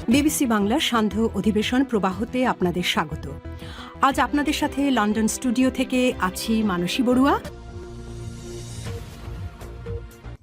BBC বাংলার সান্ধ্য অধিবেশন প্রবাহতে আপনাদের স্বাগত। আজ আপনাদের সাথে লন্ডন স্টুডিও থেকে আছি মানসী বড়ুয়া।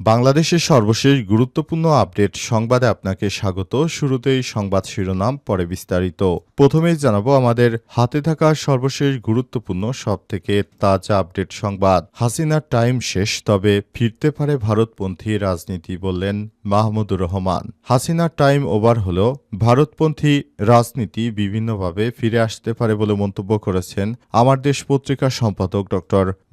বাংলাদেশের সর্বশেষ গুরুত্বপূর্ণ আপডেট সংবাদে আপনাকে স্বাগত। শুরুতেই সংবাদ শিরোনাম, পরে বিস্তারিত। প্রথমেই জানাবো আমাদের হাতে থাকা সর্বশেষ গুরুত্বপূর্ণ সবথেকে তাজা আপডেট সংবাদ। হাসিনার টাইম শেষ, তবে ফিরতে পারে ভারতপন্থী রাজনীতি, বললেন মাহমুদুর রহমান। হাসিনার টাইম ওভার হলেও ভারতপন্থী রাজনীতি বিভিন্নভাবে ফিরে আসতে পারে বলে মন্তব্য করেছেন আমার দেশ পত্রিকার সম্পাদক ড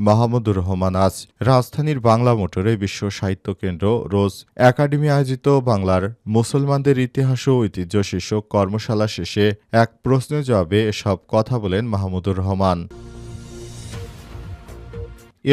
মাহমুদুর রহমান। আজ রাজধানীর বাংলা মোটরে বিশ্ব সাহিত্য কেন্দ্র রোজ একাডেমি আয়োজিত বাংলার মুসলমানদের ইতিহাস ও ঐতিহ্য শীর্ষক কর্মশালা শেষে এক প্রশ্নের জবাবে এসব কথা বলেন মাহমুদুর রহমান।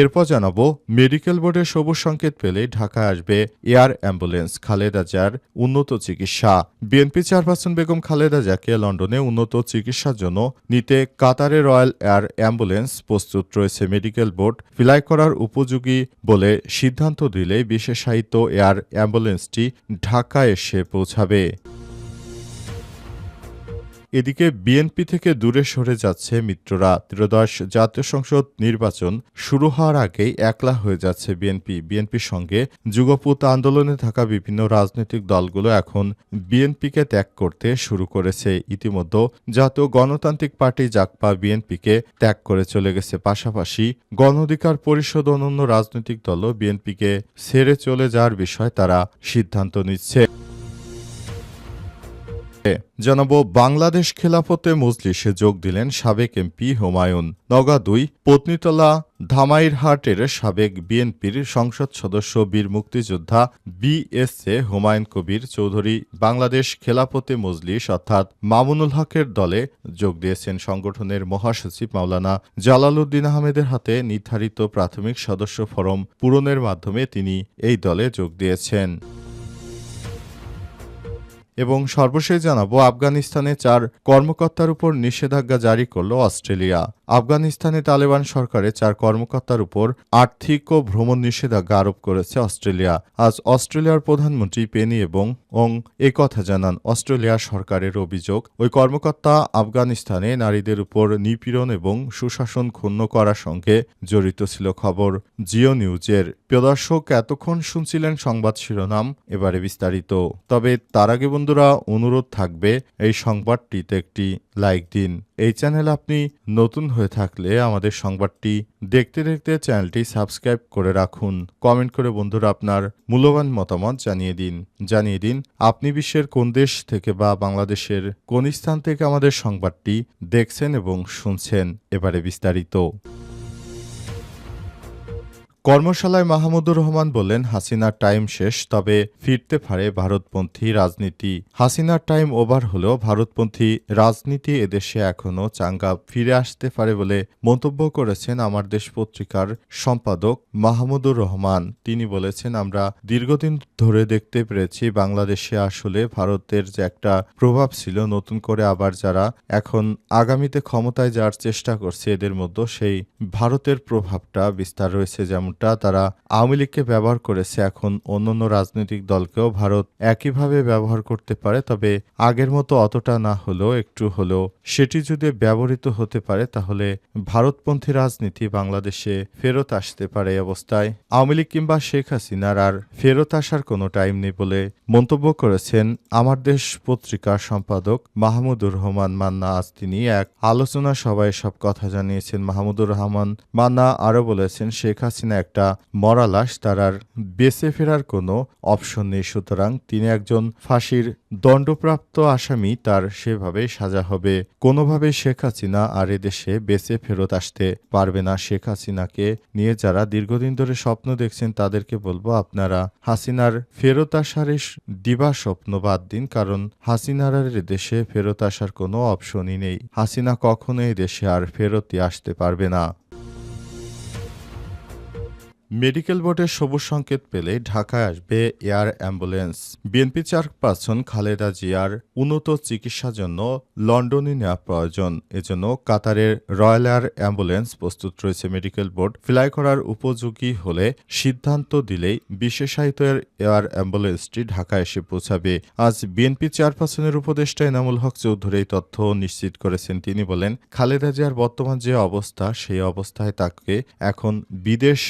এরপর জানাবো, মেডিকেল বোর্ডের সবুজ সংকেত পেলে ঢাকায় আসবে এয়ার অ্যাম্বুলেন্স, খালেদা জিয়ার উন্নত চিকিৎসা। বিএনপি চেয়ারপারসন বেগম খালেদা জিয়াকে লন্ডনে উন্নত চিকিৎসার জন্য নিতে কাতারে রয়্যাল এয়ার অ্যাম্বুলেন্স প্রস্তুত রয়েছে। মেডিকেল বোর্ড ফ্লাই করার উপযোগী বলে সিদ্ধান্ত দিলেই বিশেষায়িত এয়ার অ্যাম্বুলেন্সটি ঢাকায় এসে পৌঁছাবে। এদিকে বিএনপি থেকে দূরে সরে যাচ্ছে মিত্ররা। ত্রয়োদশ জাতীয় সংসদ নির্বাচন শুরু হওয়ার আগেই একলা হয়ে যাচ্ছে বিএনপির সঙ্গে যুগপৎ আন্দোলনে থাকা বিভিন্ন রাজনৈতিক দলগুলো এখন বিএনপিকে ত্যাগ করতে শুরু করেছে। ইতিমধ্যে জাতীয় গণতান্ত্রিক পার্টি জাগপা বিএনপিকে ত্যাগ করে চলে গেছে। পাশাপাশি গণ অধিকার পরিষদ অন্যান্য রাজনৈতিক দলও বিএনপিকে ছেড়ে চলে যাওয়ার বিষয়ে তারা সিদ্ধান্ত নিচ্ছে। জানাবো, বাংলাদেশ খেলাফতে মজলিসে যোগ দিলেন সাবেক এমপি হুমায়ুন। নওগাঁ ২ পত্নীতলা ধামাইরহাটের সাবেক বিএনপির সংসদ সদস্য বীর মুক্তিযোদ্ধা বিএসএ হুমায়ুন কবির চৌধুরী বাংলাদেশ খেলাফতে মজলিস অর্থাৎ মামুনুল হকের দলে যোগ দিয়েছেন। সংগঠনের মহাসচিব মাওলানা জালালউদ্দিন আহমেদের হাতে নির্ধারিত প্রাথমিক সদস্য ফরম পূরণের মাধ্যমে তিনি এই দলে যোগ দিয়েছেন। এবং সর্বশেষ জানাবো, আফগানিস্তানে ৪ কর্মকর্তার উপর নিষেধাজ্ঞা জারি করল অস্ট্রেলিয়া। আফগানিস্তানে তালেবান সরকারের ৪ কর্মকর্তার উপর আর্থিক ও ভ্রমণ নিষেধাজ্ঞা আরোপ করেছে অস্ট্রেলিয়া। আজ অস্ট্রেলিয়ার প্রধানমন্ত্রী পেনি এবং কথা জানান। অস্ট্রেলিয়া সরকারের অভিযোগ, ওই কর্মকর্তা আফগানিস্তানে নারীদের উপর নিপীড়ন এবং সুশাসন ক্ষুণ্ণ করার সঙ্গে জড়িত ছিল। খবর জিও নিউজের। প্রিয় দর্শক, এতক্ষণ শুনছিলেন সংবাদ শিরোনাম, এবারে বিস্তারিত। তবে তার আগে বন্ধুরা, অনুরোধ থাকবে এই সংবাদটিতে একটি লাইক দিন। এই চ্যানেল আপনি নতুন হয়ে থাকলে আমাদের সংবাদটি দেখতে দেখতে চ্যানেলটি সাবস্ক্রাইব করে রাখুন। কমেন্ট করে বন্ধুরা আপনার মূল্যবান মতামত জানিয়ে দিন আপনি বিশ্বের কোন দেশ থেকে বা বাংলাদেশের কোন স্থান থেকে আমাদের সংবাদটি দেখছেন এবং শুনছেন। এবারে বিস্তারিত। কর্মশালায় মাহমুদুর রহমান বললেন, হাসিনার টাইম শেষ, তবে ফিরতে পারে ভারতপন্থী রাজনীতি। হাসিনার টাইম ওভার হলেও ভারতপন্থী রাজনীতি এদেশে এখনও চাঙ্গা ফিরে আসতে পারে বলে মন্তব্য করেছেন আমার দেশ পত্রিকার সম্পাদক মাহমুদুর রহমান। তিনি বলেছেন, আমরা দীর্ঘদিন ধরে দেখতে পেরেছি বাংলাদেশে আসলে ভারতের যে একটা প্রভাব ছিল, নতুন করে আবার যারা এখন আগামীতে ক্ষমতায় যাওয়ার চেষ্টা করছে এদের মধ্যে সেই ভারতের প্রভাবটা বিস্তার রয়েছে। যেমন তারা আওয়ামী লীগকে ব্যবহার করেছে, এখন অন্যান্য রাজনৈতিক দলকেও ভারত একইভাবে ব্যবহার করতে পারে। তবে আগের মতো অতটা না হলেও একটু হলেও সেটি যদি ব্যবহৃত হতে পারে তাহলে ভারতপন্থী রাজনীতি বাংলাদেশে ফেরত আসতে পারে। অবস্থায় আওয়ামী লীগ কিংবা শেখ হাসিনার আর ফেরত আসার কোনো টাইম নেই বলে মন্তব্য করেছেন আমার দেশ পত্রিকার সম্পাদক মাহমুদুর রহমান মান্না। আজ তিনি এক আলোচনা সভায় সব কথা জানিয়েছেন। মাহমুদুর রহমান মান্না আরও বলেছেন, শেখ হাসিনা একটা মরা লাশ, তার আর বেঁচে ফেরার কোনো অপশন নেই। সুতরাং তিনি একজন ফাঁসির দণ্ডপ্রাপ্ত আসামি, তার সেভাবে সাজা হবে। কোনোভাবে শেখ হাসিনা আর এদেশে বেঁচে ফেরত আসতে পারবে না। শেখ হাসিনাকে নিয়ে যারা দীর্ঘদিন ধরে স্বপ্ন দেখছেন তাদেরকে বলবো, আপনারা হাসিনার ফেরত আসার দিবা স্বপ্ন বাদ দিন, কারণ হাসিনার আর এদেশে ফেরত আসার কোনো অপশনই নেই। হাসিনা কখনো এদেশে আর ফেরতই আসতে পারবে না। মেডিকেল বোর্ডের সবুজ সংকেত পেলে ঢাকায় আসবে air ambulance. BNP chairperson Khaleda জিয়ার উন্নত চিকিৎসার জন্য লন্ডনে নেওয়া প্রয়োজন। এজন্য কাতারের রয়্যাল এয়ার অ্যাম্বুলেন্স প্রস্তুত রয়েছে। মেডিকেল বোর্ড ফ্লাই করার উপযোগী হলে সিদ্ধান্ত দিলেই বিশেষায়িত এয়ার অ্যাম্বুলেন্সটি ঢাকায় এসে পৌঁছাবে। আজ বিএনপি চেয়ারপারসনের উপদেষ্টা এনামুল হক চৌধুরী এই তথ্য নিশ্চিত করেছেন। তিনি বলেন, খালেদা জিয়ার বর্তমান যে অবস্থা, সেই অবস্থায় তাকে এখন বিদেশ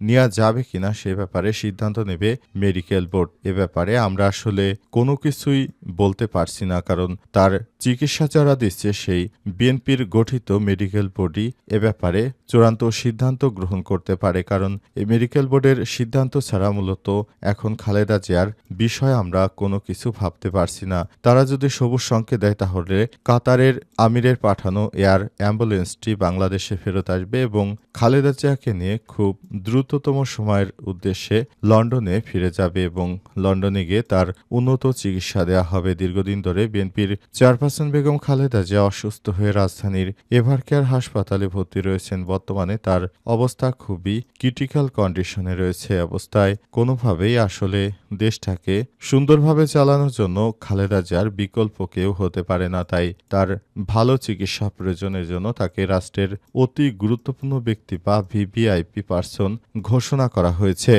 নেওয়া যাবে কিনা সে ব্যাপারে সিদ্ধান্ত নেবে মেডিকেল বোর্ড। এ ব্যাপারে আমরা আসলে কোনো কিছুই বলতে পারছি না, কারণ তার চিকিৎসা যারা দিচ্ছে সেই বিএনপির গঠিত মেডিকেল বোর্ডই এ ব্যাপারে চূড়ান্ত সিদ্ধান্ত গ্রহণ করতে পারে। কারণ এই মেডিকেল বোর্ডের সিদ্ধান্ত ছাড়া মূলত এখন খালেদা জিয়ার বিষয়ে আমরা কোনো কিছু ভাবতে পারছি না। তারা যদি সবুজ সংকেত দেয় তাহলে কাতারের আমিরের পাঠানো এয়ার অ্যাম্বুলেন্সটি বাংলাদেশে ফেরত আসবে এবং খালেদা জিয়াকে নিয়ে খুব দ্রুততম সময়ের উদ্দেশ্যে লন্ডনে ফিরে যাবে এবং লন্ডনে গিয়ে তার উন্নত চিকিৎসা দেওয়া হবে। দীর্ঘদিন ধরে বিএনপির চেয়ারপারসন বেগম খালেদা জিয়া অসুস্থ হয়ে রাজধানীর এভারকেয়ার হাসপাতালে ভর্তি রয়েছেন। বর্তমানে তার অবস্থা খুবই ক্রিটিক্যাল কন্ডিশনে রয়েছে। অবস্থায় কোনোভাবেই আসলে দেশটাকে সুন্দরভাবে চালানোর জন্য খালেদা জিয়ার বিকল্প কেউ হতে পারে না। তাই তার ভালো চিকিৎসা প্রয়োজনের জন্য তাকে রাষ্ট্রের অতি গুরুত্বপূর্ণ ব্যক্তি বা ভিভিআইপি পার্সন ঘোষণা করা হয়েছে।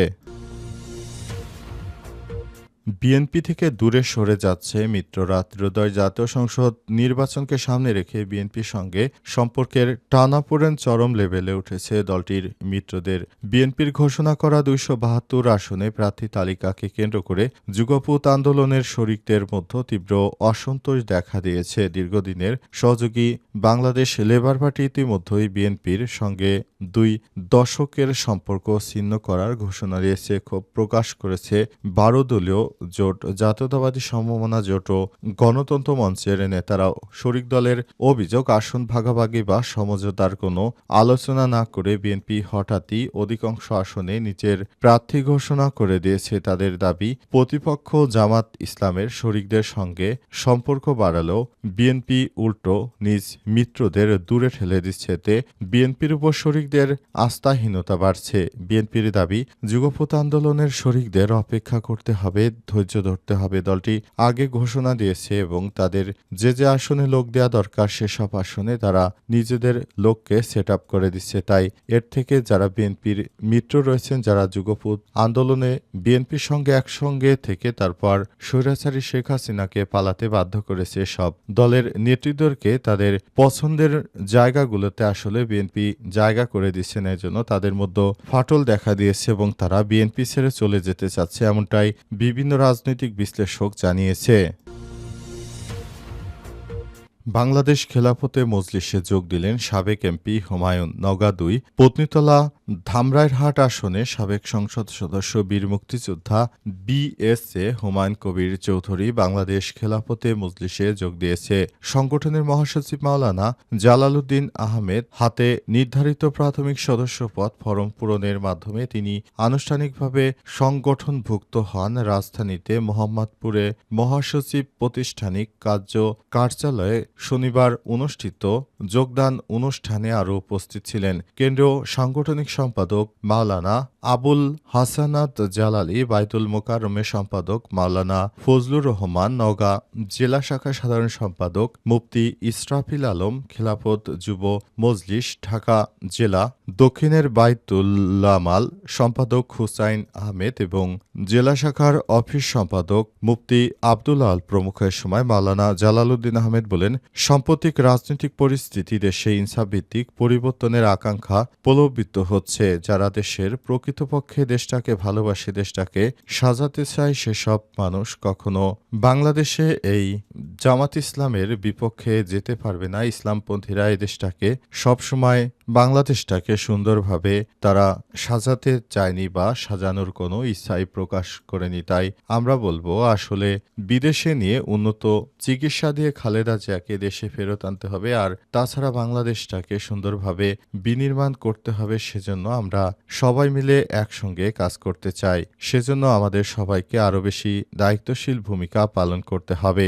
বিএনপি থেকে দূরে সরে যাচ্ছে মিত্ররা। ত্রয়োদশ জাতীয় সংসদ নির্বাচনকে সামনে রেখে বিএনপির সঙ্গে সম্পর্কের টানাপোড়েন চরম লেভেলে উঠেছে দলটির মিত্রদের। বিএনপির ঘোষণা করা ২৭২ আসনে প্রার্থী তালিকাকে কেন্দ্র করে যুগপৎ আন্দোলনের শরিকদের মধ্যে তীব্র অসন্তোষ দেখা দিয়েছে। দীর্ঘদিনের সহযোগী বাংলাদেশ লেবার পার্টি ইতিমধ্যেই বিএনপির সঙ্গে ২ দশকের সম্পর্ক ছিন্ন করার ঘোষণা দিয়েছে। ক্ষোভ প্রকাশ করেছে ১২ দলীয় জোট, জাতীয়তাবাদী সম্ভাবনা জোট ও গণতন্ত্র মঞ্চের নেতারাও। শরিক দলের অভিযোগ, আসন ভাগাভাগি বা সমঝোতার কোনো আলোচনা না করে বিএনপি হঠাৎই অধিকাংশ আসনে নিচের প্রার্থী ঘোষণা করে দিয়েছে। তাদের দাবি, প্রতিপক্ষ জামাত ইসলামের শরিকদের সঙ্গে সম্পর্ক বাড়ালেও বিএনপি উল্টো নিজ মিত্রদের দূরে ঠেলে দিচ্ছে। এতে বিএনপির উপর শরিকদের আস্থাহীনতা বাড়ছে। বিএনপির দাবি, যুগপৎ আন্দোলনের শরিকদের অপেক্ষা করতে হবে, ধৈর্য ধরতে হবে। দলটি আগে ঘোষণা দিয়েছে এবং তাদের যে যে আসনে লোক দেওয়া দরকার সেসব আসনে তারা নিজেদের লোককে সেট আপ করে দিচ্ছে। তাই এর থেকে যারা বিএনপির মিত্র রয়েছেন, যারা যুগপৎ আন্দোলনে বিএনপির সঙ্গে একসঙ্গে থেকে তারপর স্বৈরাচারী শেখ হাসিনাকে পালাতে বাধ্য করেছে, সব দলের নেতৃত্বকে তাদের পছন্দের জায়গাগুলোতে আসলে বিএনপি জায়গা করে দিচ্ছেন। এর জন্য তাদের মধ্যে ফাটল দেখা দিয়েছে এবং তারা বিএনপি ছেড়ে চলে যেতে চাচ্ছে, এমনটাই বিভিন্ন রাজনৈতিক বিশ্লেষক জানিয়েছে। বাংলাদেশ খেলাফতে মজলিসে যোগ দিলেন সাবেক এমপি হুমায়ুন। নওগাঁ ২ পত্নীতলা ধামরাইরহাট আসনে সাবেক সংসদ সদস্য বীর মুক্তিযোদ্ধা বিএসএ হুমায়ুন কবির চৌধুরী বাংলাদেশ খেলাফতে মজলিসে যোগ দিয়েছে। সংগঠনের মহাসচিব মাওলানা জালালউদ্দিন আহমেদ হাতে নির্ধারিত প্রাথমিক সদস্য পদ ফরম পূরণের মাধ্যমে তিনি আনুষ্ঠানিকভাবে সংগঠনভুক্ত হন। রাজধানীতে মোহাম্মদপুরে মহাসচিব প্রতিষ্ঠানিক কার্যালয়ে শনিবার অনুষ্ঠিত যোগদান অনুষ্ঠানে আরও উপস্থিত ছিলেন কেন্দ্রীয় সাংগঠনিক সম্পাদক মাওলানা আবুল হাসানাত জালালি, বাইতুল মোকাররমের সম্পাদক মাওলানা ফজলুর রহমান, নওগাঁ জেলা শাখা সাধারণ সম্পাদক মুফতি ইসরাফিল আলম, খেলাফত যুব মজলিস ঢাকা জেলা দক্ষিণের বাইতুল্লামাল সম্পাদক হুসাইন আহমেদ এবং জেলা শাখার অফিস সম্পাদক মুফতি আব্দুল আল প্রমুখ। এ সময় মাওলানা জালালউদ্দিন আহমেদ বলেন, সাম্প্রতিক রাজনৈতিক পরিস্থিতি দেশে ইনসাফভিত্তিক পরিবর্তনের আকাঙ্ক্ষা প্রলোভিত হচ্ছে। যারা দেশের প্রকৃতপক্ষে দেশটাকে ভালোবাসে, দেশটাকে সাজাতে চায়, সেসব মানুষ কখনো বাংলাদেশে এই জামাত ইসলামের বিপক্ষে যেতে পারবে না। ইসলামপন্থীরা এই দেশটাকে সবসময় বাংলাদেশটাকে সুন্দরভাবে তারা সাজাতে চায়নি বা সাজানোর কোনো ইচ্ছাই প্রকাশ করেনি। তাই আমরা বলবো, আসলে বিদেশে নিয়ে উন্নত চিকিৎসা দিয়ে খালেদা জিয়াকে দেশে ফেরত আনতে হবে, আর তাছাড়া বাংলাদেশটাকে সুন্দরভাবে বিনির্মাণ করতে হবে। সেজন্য আমরা সবাই মিলে একসঙ্গে কাজ করতে চাই। সেজন্য আমাদের সবাইকে আরও বেশি দায়িত্বশীল ভূমিকা পালন করতে হবে।